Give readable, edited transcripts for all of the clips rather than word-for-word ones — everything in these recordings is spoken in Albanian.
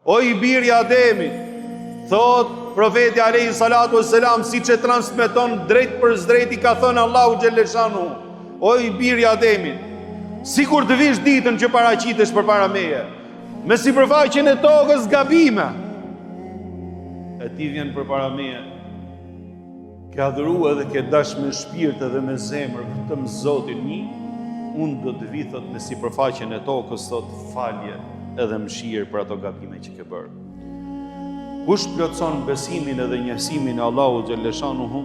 O i birë i Ademit, thot profeti alayhi salatu wassalam, siç e transmeton drejt për drejt, i ka thënë Allahu xhelleshanu, o i birë i Ademit, sikur të vish ditën që paraqitesh përpara meje, me sipërfaqen e tokës gabime, e ti vjen përpara meje, ke adhuru edhe ke dash me shpirt edhe me zemër vetëm Zotin një, unë do të vi thot me sipërfaqen e tokës thot falje edhe mëshirë për ato gabime që ke bërë. Kush plotson besimin edhe njësimin e Allahu xhalleshanuhu,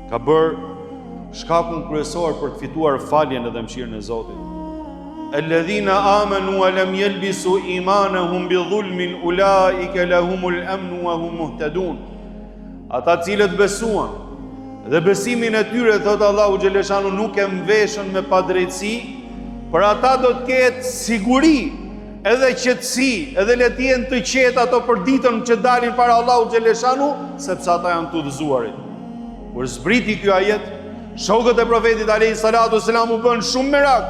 ka bërë shkakun kryesor për të fituar faljen edhe mëshirën e Zotit. Alladhina amanu wa lam yalbisu imanahum bi dhulmin ulaika lahumul amnu wa hum muhtadun. Ata cilët besuan dhe besimin e tyre, thot Allahu xhaleshanu, nuk e mveshën me padrejtësi, për ata do të ketë siguri edhe qetësi, edhe le të jenë të qetë ato për ditën që dalin para Allahu xhaleshanu, sepse ata janë të udhëzuarit. Kur zbriti ky ajet, shokët e profetit alayhi salatu wasalam u bën shumë merak,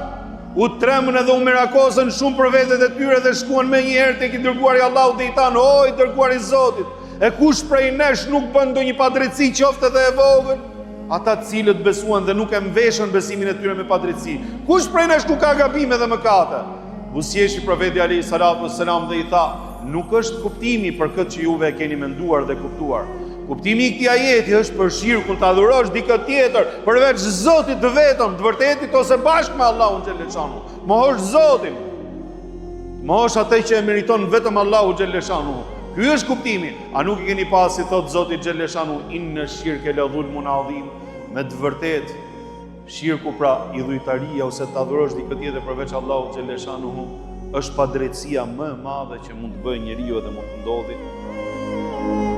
u tremën edhe u merakosën shumë për vetët e tyre dhe shkuan me njëherë tek i dërguari Allahu dhe i thanë: o i dërguari i Zotit, e kush prej nesh nuk bën ndonjë padrejtësi qoftë edhe e vogël? Ata të cilët besuan dhe nuk e mveshën besimin e tyre me padrejtësi. Kush prej nesh nuk ka gabime dhe mëkate? Buzëqeshi profeti alayhi salatu wassalam dhe i tha: nuk është kuptimi për këtë që juve e keni menduar dhe kuptuar. Kuptimi i këtij ajeti është për shirkun, të adhurosh dikë tjetër përveç Zotit të vetëm, të vërtetit, ose bashkë me Allahun xhelleshanu. Mohosh Zotin. Mohosh atë që e meriton vetëm Allahu xhelleshanu. Ky është kuptimi. A nuk i keni pas, si thot Zoti xhelleshanu, inna shirke la dhulmun adhim, me të vërtet shirku, pra idhujtaria ose të adhurosh dikë tjetër përveç Allahu xhelleshanu, është padrejtësia më e madhe që mund të bëjë njeriu dhe mund të ndodhi.